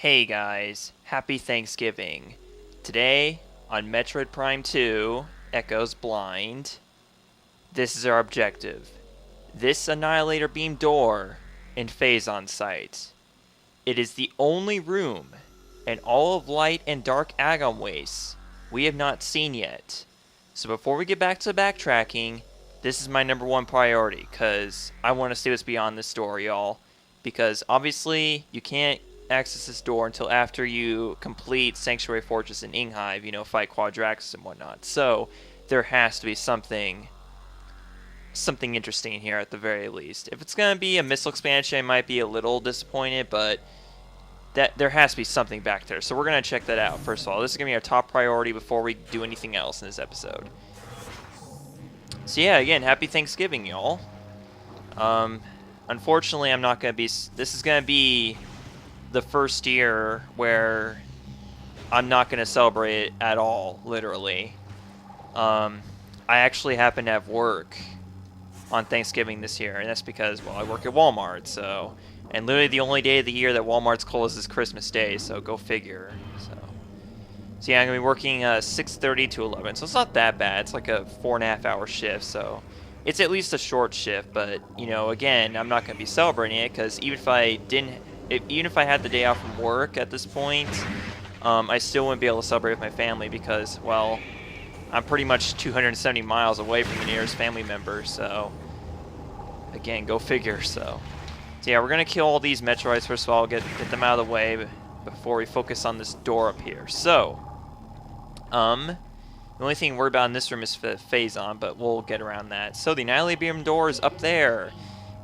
Hey guys, happy Thanksgiving. Today, on Metroid Prime 2, Echo's Blind, this is our objective. This Annihilator Beam door in Phazon site. It is the only room in all of Light and Dark Agon Wastes we have not seen yet. So before we get back to backtracking, this is my number one priority, because I want to see what's beyond this door, y'all. Because obviously, you can't access this door until after you complete Sanctuary Fortress in Inghive, fight Quadraxis and whatnot. So, there has to be something interesting here at the very least. If it's going to be a missile expansion, I might be a little disappointed, but there has to be something back there. So we're going to check that out. First of all, this is going to be our top priority before we do anything else in this episode. So yeah, again, happy Thanksgiving, y'all. Unfortunately, I'm not going to be... This is going to be the first year where I'm not going to celebrate it at all, literally. I actually happen to have work on Thanksgiving this year, and that's because, well, I work at Walmart, so... And literally the only day of the year that Walmart's closed is Christmas Day, so go figure. So yeah, I'm going to be working 6:30 to 11, so it's not that bad. It's like a 4.5-hour shift, so it's at least a short shift, but, again, I'm not going to be celebrating it, because even if I had the day off from work at this point, I still wouldn't be able to celebrate with my family because, well, I'm pretty much 270 miles away from the nearest family member, so, again, go figure, so yeah, we're going to kill all these Metroids first of all, get them out of the way before we focus on this door up here. So, the only thing we're about in this room is Phazon, but we'll get around that. So, the Annihilator Beam door is up there.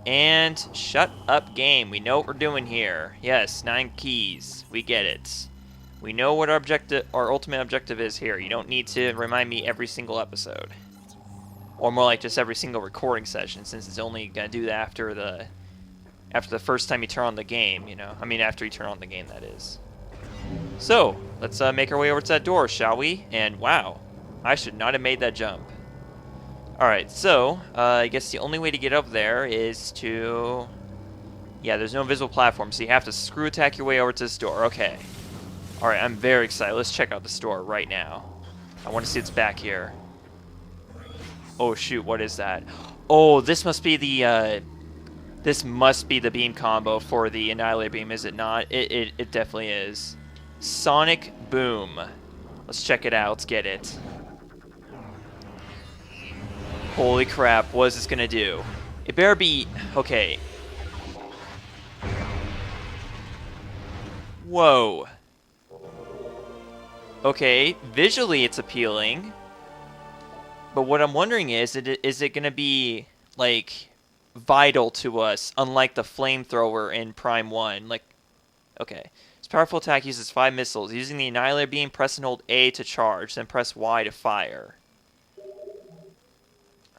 And shut up, game. We know what we're doing here. Yes, 9 keys. We get it. We know what our ultimate objective is here. You don't need to remind me every single episode. Or more like just every single recording session, since it's only going to do that after the first time you turn on the game, I mean, after you turn on the game, that is. So, let's make our way over to that door, shall we? And wow, I should not have made that jump. Alright, so, I guess the only way to get up there is to... Yeah, there's no invisible platform, so you have to screw attack your way over to this door. Okay. Alright, I'm very excited. Let's check out this door right now. I want to see what's back here. Oh, shoot, what is that? Oh, this must be the, This must be the beam combo for the Annihilator Beam, is it not? It definitely is. Sonic Boom. Let's check it out. Let's get it. Holy crap, what is this gonna do? It better be... Okay. Whoa. Okay, visually it's appealing. But what I'm wondering is it gonna be, like, vital to us, unlike the flamethrower in Prime 1? Like, okay. This powerful attack uses 5 missiles. Using the Annihilator Beam, press and hold A to charge, then press Y to fire.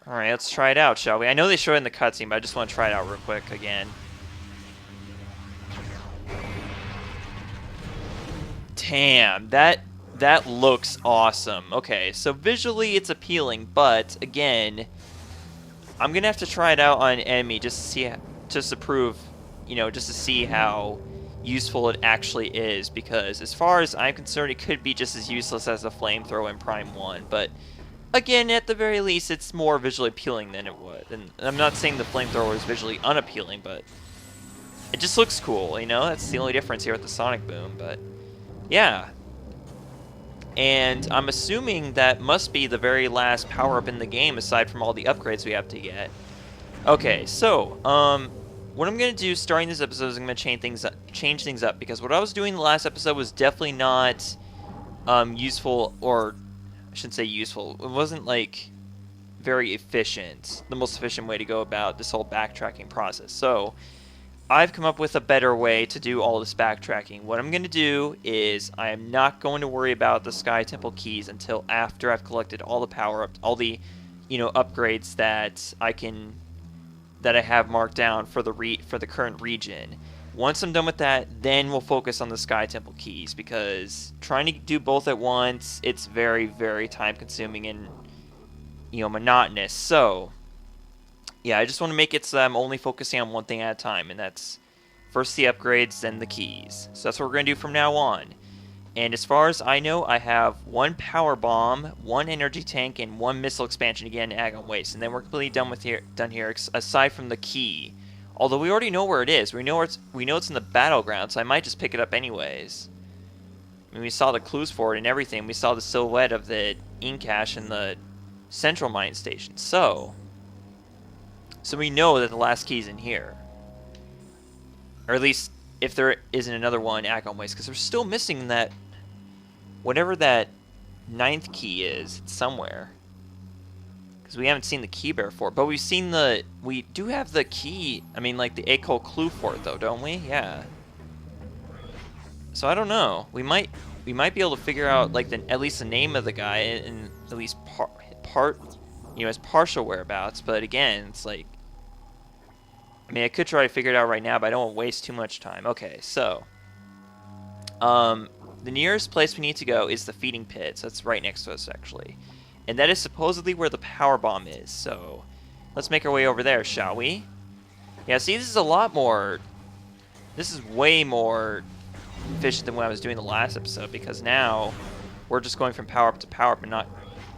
Alright, let's try it out, shall we? I know they show it in the cutscene, but I just want to try it out real quick again. Damn, that looks awesome. Okay, so visually it's appealing, but again, I'm gonna have to try it out on an enemy just to prove, just to see how useful it actually is, because as far as I'm concerned, it could be just as useless as a flamethrower in Prime 1, but again, at the very least, it's more visually appealing than it would. And I'm not saying the flamethrower is visually unappealing, but it just looks cool, That's the only difference here with the Sonic Boom, but yeah. And I'm assuming that must be the very last power-up in the game, aside from all the upgrades we have to get. Okay, so, what I'm going to do starting this episode is I'm going to change things up, because what I was doing the last episode was definitely not useful, or I shouldn't say useful. It wasn't, like, very efficient, the most efficient way to go about this whole backtracking process. So, I've come up with a better way to do all this backtracking. What I'm going to do is I am not going to worry about the Sky Temple keys until after I've collected all the power-ups, all the, upgrades that I have marked down for the current region. Once I'm done with that, then we'll focus on the Sky Temple keys, because trying to do both at once, it's very, very time-consuming and, monotonous. So, yeah, I just want to make it so that I'm only focusing on one thing at a time, and that's First the upgrades, then the keys. So that's what we're going to do from now on. And as far as I know, I have one power bomb, one energy tank, and one missile expansion again in Agon Wastes. And then we're completely done here, aside from the key. Although we already know where it is. We know it's in the battleground, so I might just pick it up anyways. I mean, we saw the clues for it and everything. We saw the silhouette of the ink cache in the central mine station. So we know that the last key's in here. Or at least, if there isn't another one, Agon Wastes, because we're still missing that, whatever that 9th key is, it's somewhere. Because we haven't seen the key bearer for it, but we do have the key, I mean, like the Ecole clue for it, though, don't we? Yeah. So I don't know. We might be able to figure out, like, at least the name of the guy, and at least his partial whereabouts, but again, it's like, I mean, I could try to figure it out right now, but I don't want to waste too much time. Okay, so the nearest place we need to go is the feeding pit. So that's right next to us, actually. And that is supposedly where the power bomb is. So let's make our way over there, shall we? Yeah, see, this is a lot more... This is way more efficient than what I was doing the last episode, because now we're just going from power-up to power-up and not,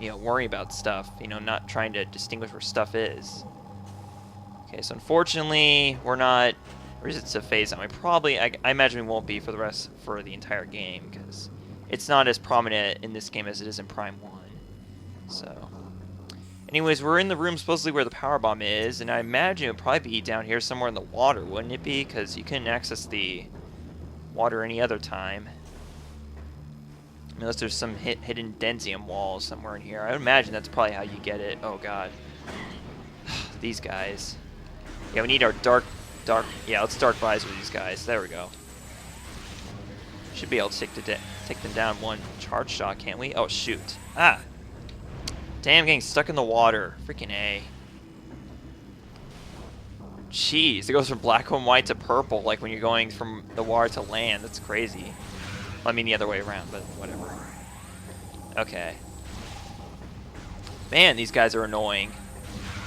worrying about stuff. Not trying to distinguish where stuff is. Okay, so unfortunately, we're not... Or is it to phase out? I imagine we won't be for the entire game, because it's not as prominent in this game as it is in Prime 1. So, anyways, we're in the room supposedly where the power bomb is, and I imagine it would probably be down here somewhere in the water, wouldn't it be? Because you couldn't access the water any other time. Unless there's some hidden densium walls somewhere in here. I would imagine that's probably how you get it. Oh, God. These guys. Yeah, we need our dark... Yeah, let's dark visor these guys. There we go. Should be able to take them down one charge shot, can't we? Oh, shoot. Ah! Damn, getting stuck in the water. Freaking A. Jeez, it goes from black and white to purple, like when you're going from the water to land. That's crazy. Well, I mean the other way around, but whatever. Okay. Man, these guys are annoying.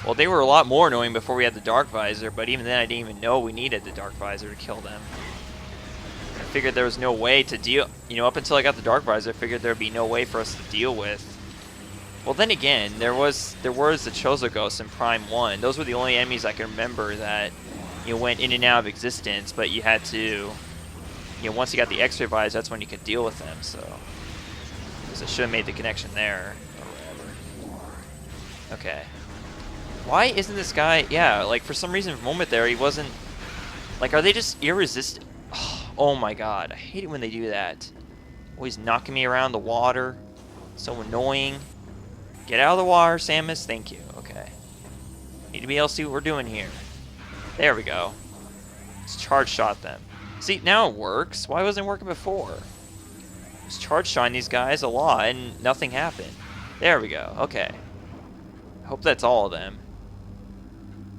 Well, they were a lot more annoying before we had the Dark Visor, but even then I didn't even know we needed the Dark Visor to kill them. I figured there was no way to deal... up until I got the Dark Visor, I figured there would be no way for us to deal with. Well, then again, there was the Chozo Ghosts in Prime 1. Those were the only enemies I can remember that, went in and out of existence, but you had to... once you got the X-ray Visor, that's when you could deal with them, so... I should have made the connection there, or whatever. Okay. Why isn't this guy... Yeah, like, for some reason, for a moment there, he wasn't... Like, are they just irresistible? Oh my god, I hate it when they do that. Always knocking me around the water. So annoying. Get out of the water, Samus. Thank you. Okay. Need to be able to see what we're doing here. There we go. Let's charge shot them. See, now it works. Why wasn't it working before? Just charge shotting these guys a lot and nothing happened. There we go. Okay. I hope that's all of them.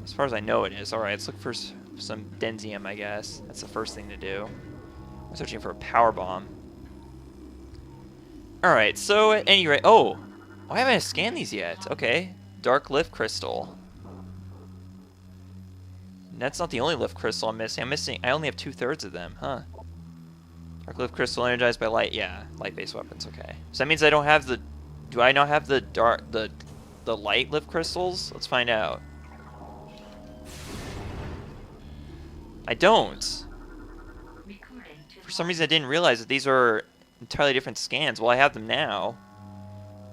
As far as I know it is. Alright, let's look for some densium, I guess. That's the first thing to do. I'm searching for a power bomb. Alright, so at any rate... Oh! Why haven't I scanned these yet? Okay. Dark Lift Crystal. That's not the only Lift Crystal I'm missing. I only have 2/3 of them, huh? Dark Lift Crystal energized by light. Yeah, light-based weapons, okay. So that means I don't have the... Do I not have the light Lift Crystals? Let's find out. I don't. For some reason I didn't realize that these are entirely different scans. Well, I have them now.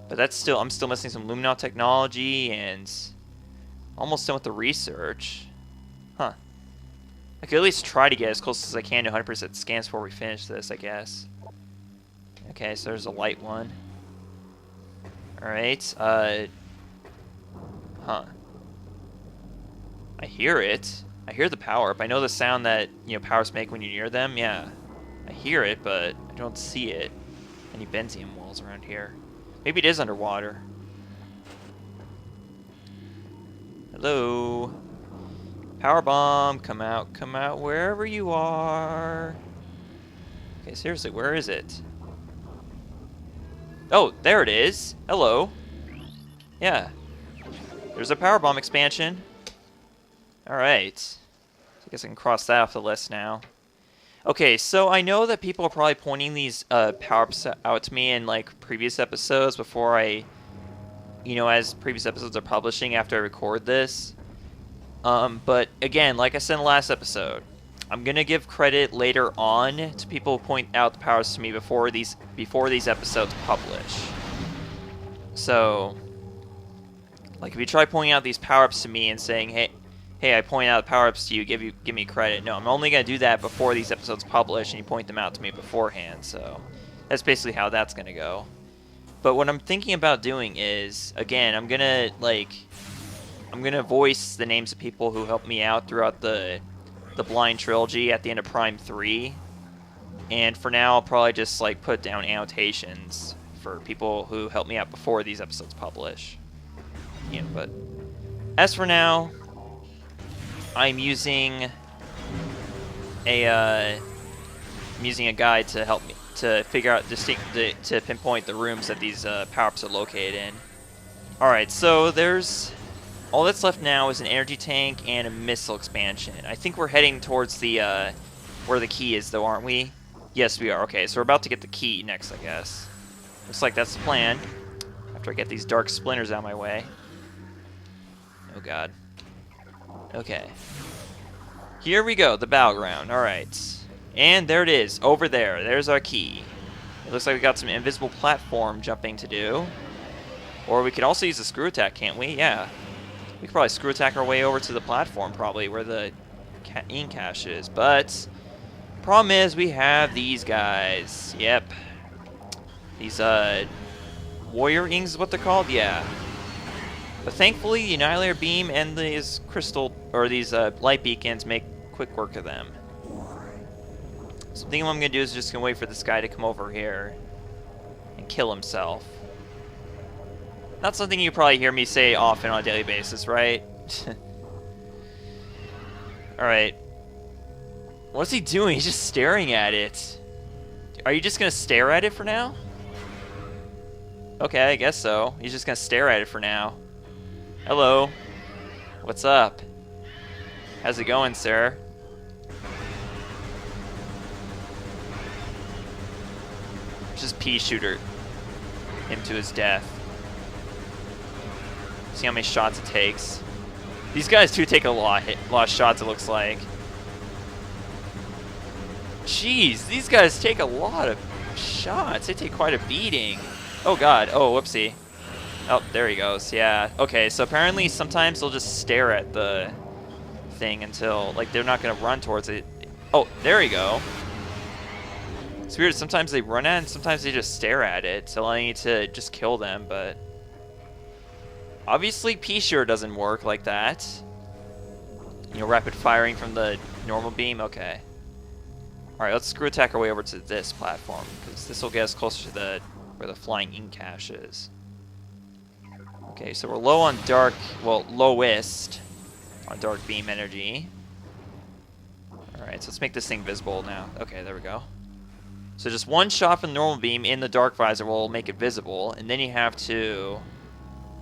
But I'm still missing some Luminol technology and almost done with the research. Huh. I could at least try to get as close as I can to 100% scans before we finish this, I guess. Okay, so there's a light one. Alright, huh. I hear it. I hear the power-up. I know the sound that, powers make when you're near them. Yeah, I hear it, but I don't see it. Any benzium walls around here. Maybe it is underwater. Hello? Power bomb, come out wherever you are. Okay, seriously, where is it? Oh, there it is. Hello. Yeah. There's a power bomb expansion. Alright. So I guess I can cross that off the list now. Okay, so I know that people are probably pointing these power-ups out to me in like previous episodes before I, as previous episodes are publishing after I record this. But again, like I said in the last episode, I'm gonna give credit later on to people who point out the powers to me before these episodes publish. So, like, if you try pointing out these power-ups to me and saying, hey, I point out power-ups to you, give me credit. No, I'm only gonna do that before these episodes publish, and you point them out to me beforehand. So, that's basically how that's gonna go. But what I'm thinking about doing is, again, I'm gonna voice the names of people who helped me out throughout the Blind Trilogy at the end of Prime 3. And for now, I'll probably just like put down annotations for people who helped me out before these episodes publish. But as for now, I'm using a guide to help me to figure out to pinpoint the rooms that these power-ups are located in. All right, so all that's left now is an energy tank and a missile expansion. I think we're heading towards the where the key is, though, aren't we? Yes, we are. Okay, so we're about to get the key next, I guess. Looks like that's the plan. After I get these dark splinters out of my way. Oh god. Okay. Here we go, the battleground. All right, and there it is, over there. There's our key. It looks like we got some invisible platform jumping to do, or we could also use a screw attack, can't we? Yeah. We could probably screw attack our way over to the platform, probably, where the ink cache is. But, problem is, we have these guys. Yep. These, warrior inks is what they're called? Yeah. But thankfully, the Annihilator Beam and these light beacons make quick work of them. So I think what I'm going to do is just going to wait for this guy to come over here and kill himself. Not something you probably hear me say often on a daily basis, right? Alright. What's he doing? He's just staring at it. Are you just gonna stare at it for now? Okay, I guess so. He's just gonna stare at it for now. Hello. What's up? How's it going, sir? Just pea shooter him to his death. See how many shots it takes. These guys do take a lot of shots, it looks like. Jeez, these guys take a lot of shots. They take quite a beating. Oh god, oh whoopsie. Oh, there he goes, yeah. Okay, so apparently sometimes they'll just stare at the thing until, like, they're not gonna run towards it. Oh, there you go. It's weird, sometimes they run at it and sometimes they just stare at it, allowing you to just kill them, but obviously P-Sure doesn't work like that. Rapid firing from the normal beam, okay. Alright, let's screw attack our way over to this platform, because this will get us closer to where the flying ink cache is. Okay, so we're low on lowest on dark beam energy. Alright, so let's make this thing visible now. Okay, there we go. So just one shot from the normal beam in the dark visor will make it visible, and then you have to,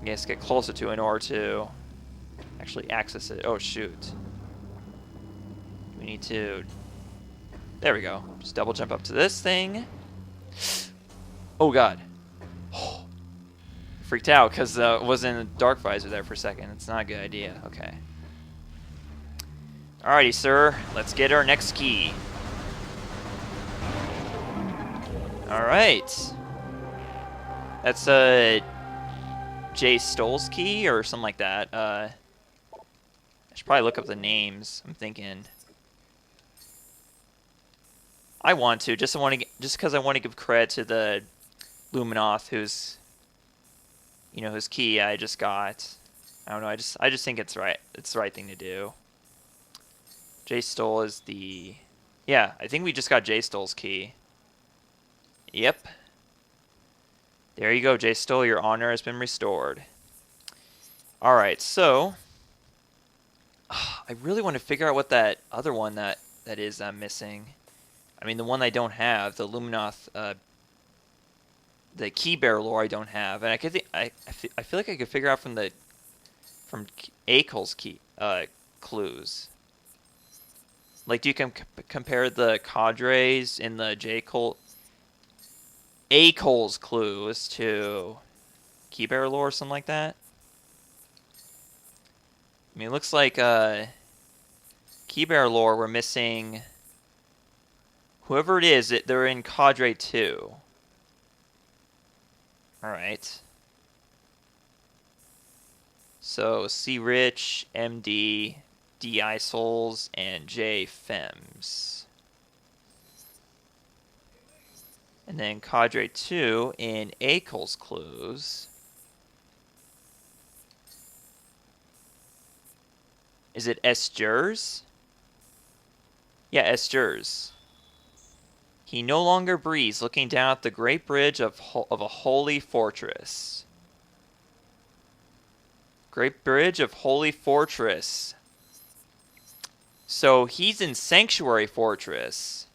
I guess, get closer to it in order to actually access it. Oh, shoot. We need to... There we go. Just double jump up to this thing. Oh, God. Freaked out because it was in the dark visor there for a second. It's not a good idea. Okay. Alrighty, sir. Let's get our next key. Alright. That's Jay Stoll's key or something like that. I should probably look up the names. I'm thinking. I want to just because I want to give credit to the Luminoth whose key I just got. I don't know. I just think it's right. It's the right thing to do. Jay Stoll is the... Yeah, I think we just got Jay Stoll's key. Yep. There you go, Jay Stoll. Your honor has been restored. Alright, so... I really want to figure out what that other one that is I'm missing. I mean, the one I don't have, the Luminoth, the key bearer lore I don't have, and I feel like I could figure out from Akel's key clues. Like, do you compare the cadres in the Cole's clues to Keybear lore or something like that? I mean, it looks like Keybear lore, we're missing whoever it is. They're in Cadre 2. All right. So C Rich, MD, D Isols, and J Fems. And then Cadre 2 in Akel's clues. Is it Esters? Yeah, Esters. He no longer breathes, looking down at the great bridge of a holy fortress. Great bridge of holy fortress. So he's in Sanctuary Fortress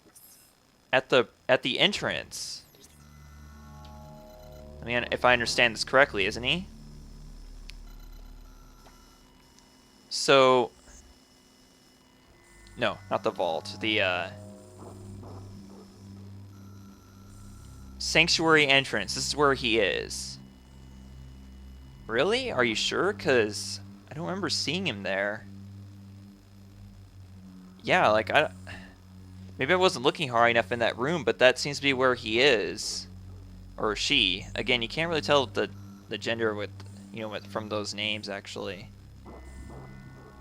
at the entrance. I mean, if I understand this correctly, isn't he? So, no, not the vault. The Sanctuary entrance. This is where he is. Really? Are you sure? Because I don't remember seeing him there. Yeah, like, maybe I wasn't looking hard enough in that room, but that seems to be where he is. Or she. Again, you can't really tell the gender with, from those names, actually.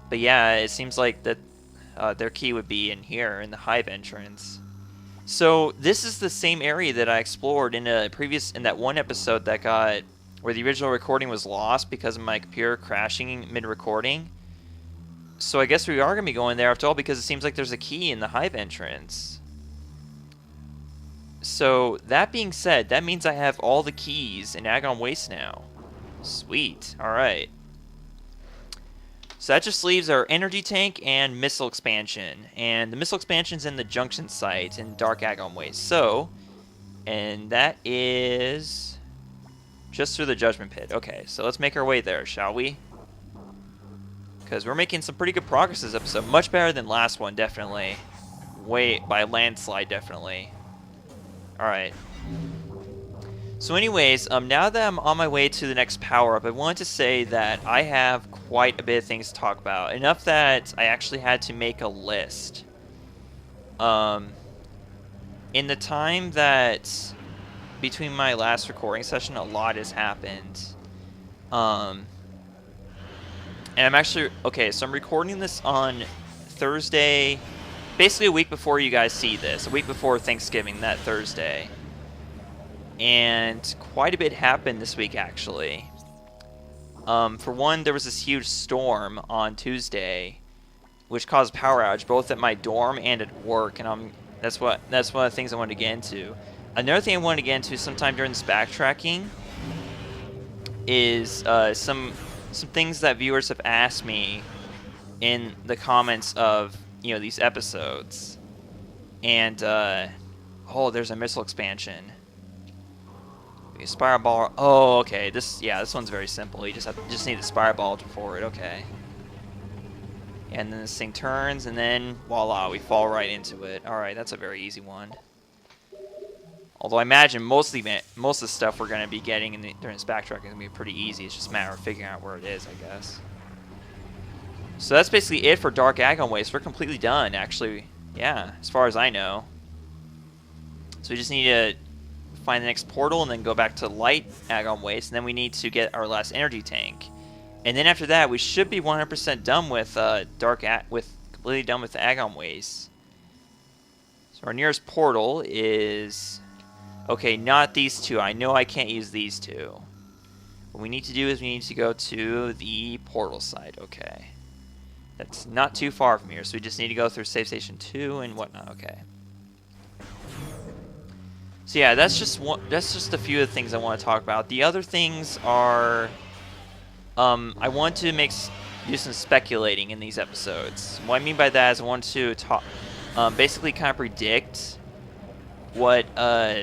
But yeah, it seems like that their key would be in here, in the hive entrance. So this is the same area that I explored in that one episode that got where the original recording was lost because of my computer crashing mid-recording. So I guess we are going to be going there after all, because it seems like there's a key in the hive entrance. So that being said, that means I have all the keys in Agon Wastes now. Sweet. Alright. So that just leaves our energy tank and missile expansion. And the missile expansion's in the junction site in Dark Agon Wastes. So, and that is just through the Judgment Pit. Okay, so let's make our way there, shall we? Because we're making some pretty good progress this episode. Much better than last one, definitely. By a landslide, definitely. Alright. So anyways, now that I'm on my way to the next power-up, I wanted to say that I have quite a bit of things to talk about. Enough that I actually had to make a list. In the time that between my last recording session, a lot has happened. And I'm actually... Okay, so I'm recording this on Thursday, basically a week before you guys see this. A week before Thanksgiving, that Thursday. And quite a bit happened this week, actually. For one, there was this huge storm on Tuesday, which caused power outage both at my dorm and at work, and that's one of the things I wanted to get into. Another thing I wanted to get into sometime during this backtracking is some things that viewers have asked me in the comments of these episodes. And oh, there's a missile expansion. Spiral ball. Oh, okay. This one's very simple. You just need the spiral ball for it. Okay. And then this thing turns, and then voila, we fall right into it. All right, that's a very easy one. Although I imagine most of the stuff we're going to be getting during this backtrack is going to be pretty easy. It's just a matter of figuring out where it is, I guess. So that's basically it for Dark Agon Wastes. We're completely done, actually. Yeah, as far as I know. So we just need to find the next portal and then go back to Light Agon Wastes, and then we need to get our last energy tank. And then after that, we should be 100% done with completely done with the Agon Wastes. So our nearest portal is... Okay, not these two. I know I can't use these two. What we need to do is we need to go to the portal site. Okay. That's not too far from here, so we just need to go through Save Station 2 and whatnot. Okay. So yeah, that's just a few of the things I want to talk about. The other things are... I want to do some speculating in these episodes. What I mean by that is I want to basically kind of predict what,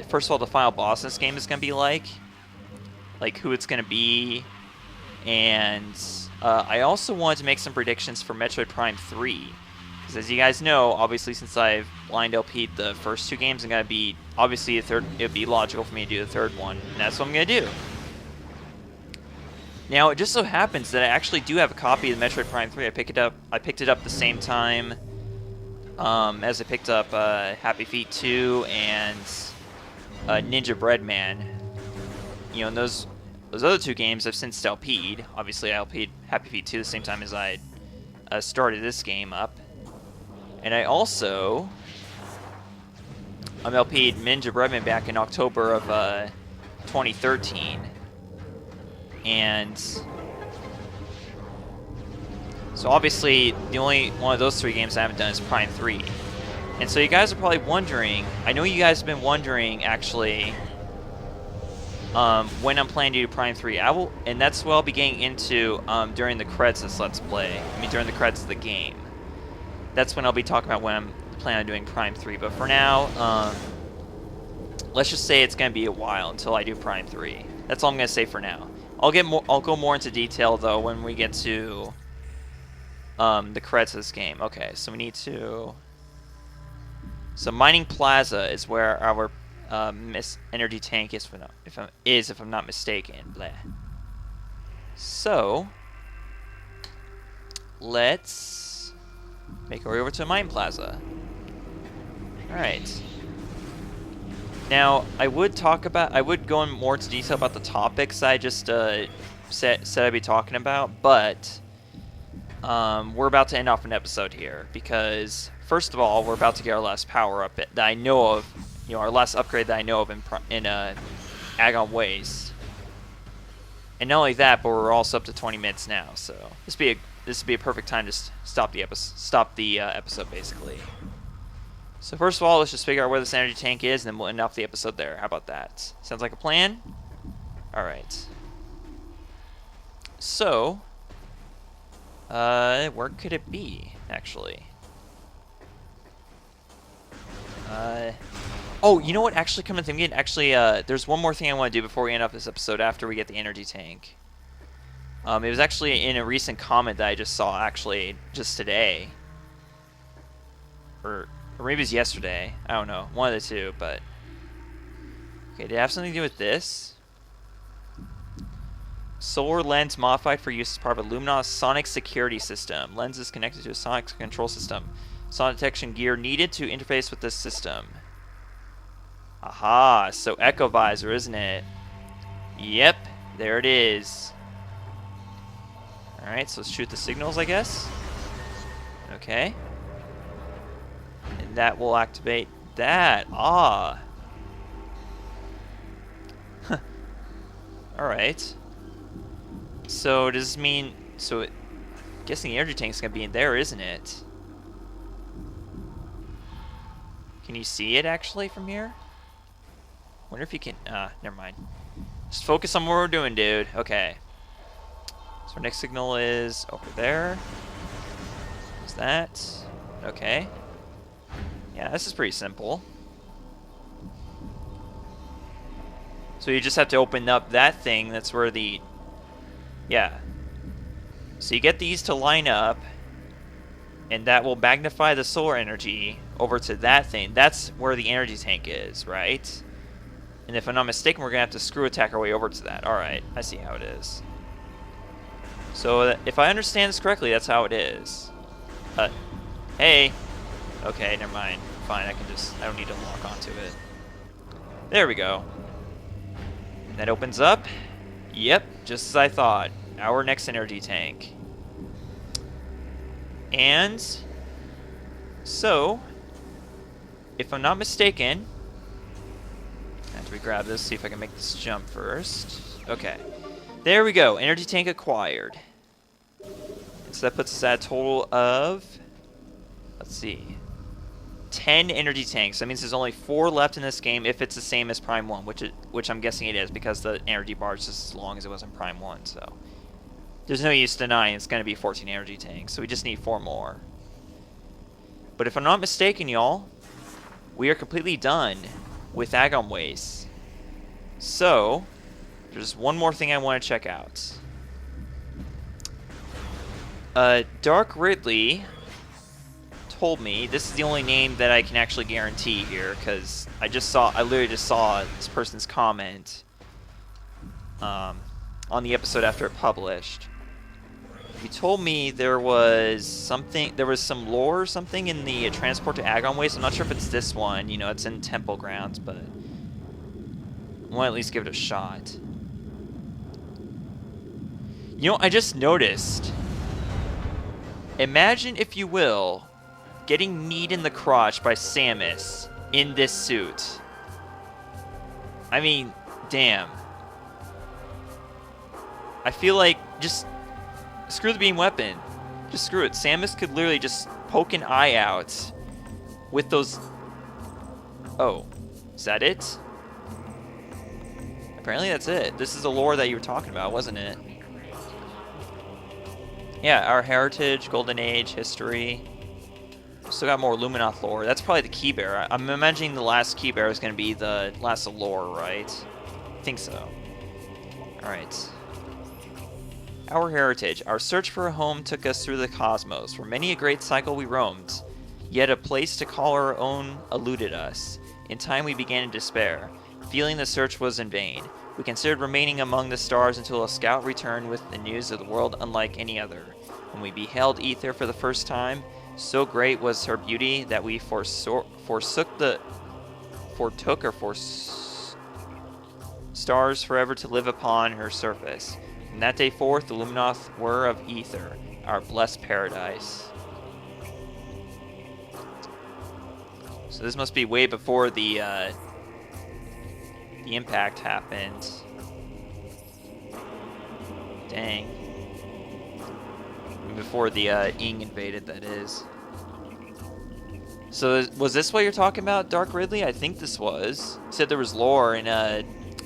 first of all, the final boss in this game is going to be like who it's going to be, and I also wanted to make some predictions for Metroid Prime 3. Because as you guys know, obviously since I've blind LP'd the first 2 games, I'm going to be, obviously the third, it would be logical for me to do the third one, and that's what I'm going to do. Now, it just so happens that I actually do have a copy of the Metroid Prime 3. I picked it up the same time as I picked up Happy Feet 2 and Ninja Breadman. You know, and those other 2 games I've since LP'd. Obviously, I LP'd Happy Feet 2 the same time as I started this game up. And I also LP'd Ninja Breadman back in October of 2013. And so obviously the only one of those 3 games I haven't done is Prime 3. And so you guys are probably wondering, I know you guys have been wondering actually when I'm planning to do Prime 3. And that's what I'll be getting into during the credits of this Let's Play. I mean during the credits of the game. That's when I'll be talking about when I'm planning on doing Prime 3. But for now, let's just say it's going to be a while until I do Prime 3. That's all I'm going to say for now. I'll go more into detail though when we get to the credits of this game. Okay, so we need to. So Mining Plaza is where our energy tank is, if I'm not mistaken. Blah. So let's make our way over to Mining Plaza. All right. Now, I would go in more into detail about the topics I just said I'd be talking about, but we're about to end off an episode here because, first of all, we're about to get our last power up that I know of, you know, our last upgrade that I know of in Agon Wastes. And not only that, but we're also up to 20 minutes now, so this would be a perfect time to stop the episode basically. So first of all, let's just figure out where this energy tank is, and then we'll end off the episode there. How about that? Sounds like a plan? Alright. So, where could it be, actually? Oh, you know what? Actually, come to think of it, actually, there's one more thing I want to do before we end off this episode after we get the energy tank. It was actually in a recent comment that I just saw, actually, just today. Or maybe it was yesterday. I don't know. One of the two, but. Okay, did it have something to do with this? Solar lens modified for use as part of a Luminos sonic security system. Lens is connected to a sonic control system. Sonic detection gear needed to interface with this system. Aha, so Echo Visor, isn't it? Yep, there it is. Alright, so let's shoot the signals, I guess. Okay. And that will activate that. Ah. Alright. So does this mean... So I'm guessing the energy tank's going to be in there, isn't it? Can you see it actually from here? Wonder if you can... never mind. Just focus on what we're doing, dude. Okay. So our next signal is over there. Is that? Okay. Yeah, this is pretty simple. So you just have to open up that thing. That's where the... Yeah. So you get these to line up, and that will magnify the solar energy over to that thing. That's where the energy tank is, right? And if I'm not mistaken, we're going to have to screw attack our way over to that. Alright, I see how it is. So if I understand this correctly, that's how it is. Hey. Okay, never mind. Fine, I don't need to lock onto it. There we go. That opens up. Yep, just as I thought. Our next energy tank. And so, if I'm not mistaken, after we grab this, see if I can make this jump first. Okay. There we go. Energy tank acquired. And so that puts us at a total of, let's see, 10 energy tanks. That means there's only 4 left in this game if it's the same as Prime 1, which I'm guessing it is because the energy bar is just as long as it was in Prime 1. So there's no use denying it's going to be 14 energy tanks. So we just need 4 more. But if I'm not mistaken, y'all, we are completely done with Agon Wastes. So there's one more thing I want to check out. Dark Ridley told me, this is the only name that I can actually guarantee here, because I literally just saw this person's comment on the episode after it published. He told me there was some lore or something in the transport to Agon Wastes. I'm not sure if it's this one. You know, it's in temple grounds, but I want to at least give it a shot. You know, I just noticed. Imagine, if you will, getting kneed in the crotch by Samus in this suit. I mean, damn. I feel like just screw the beam weapon. Just screw it. Samus could literally just poke an eye out with those... Oh, is that it? Apparently that's it. This is the lore that you were talking about, wasn't it? Yeah, our heritage, golden age, history. Still got more Luminoth lore. That's probably the key bearer. I'm imagining the last key bearer is going to be the last of lore, right? I think so. Alright. Our heritage. Our search for a home took us through the cosmos. For many a great cycle we roamed. Yet a place to call our own eluded us. In time we began to despair, feeling the search was in vain. We considered remaining among the stars until a scout returned with the news of the world unlike any other. When we beheld Ether for the first time, so great was her beauty that we forsook stars forever to live upon her surface. From that day forth, the Luminoth were of Ether, our blessed paradise. So this must be way before the impact happened. Dang. Before the Ing invaded, that is. So was this what you're talking about, Dark Ridley? I think this was. You said there was lore in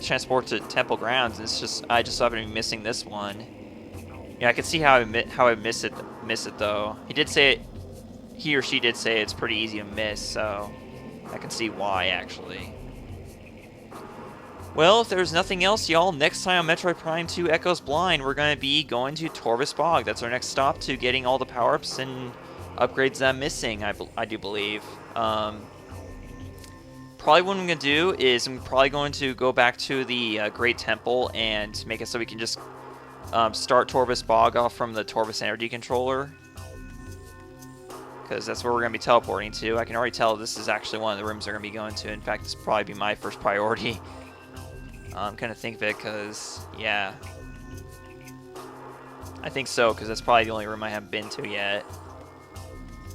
transport to temple grounds. And it's just I just happen to be missing this one. Yeah, I can see how I miss it though. He did say it. He or she did say it's pretty easy to miss, so I can see why actually. Well, if there's nothing else, y'all, next time on Metroid Prime 2 Echoes Blind, we're going to be going to Torvus Bog. That's our next stop to getting all the power-ups and upgrades that I'm missing, I do believe. Probably what I'm going to do is I'm probably going to go back to the Great Temple and make it so we can just start Torvus Bog off from the Torvus Energy Controller. Because that's where we're going to be teleporting to. I can already tell this is actually one of the rooms they're going to be going to. In fact, this will probably be my first priority. I'm kind of think of it because, yeah. I think so, because that's probably the only room I haven't been to yet.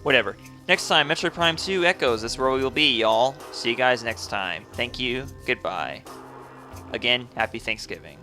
Whatever. Next time, Metroid Prime 2 Echoes. That's where we will be, y'all. See you guys next time. Thank you. Goodbye. Again, happy Thanksgiving.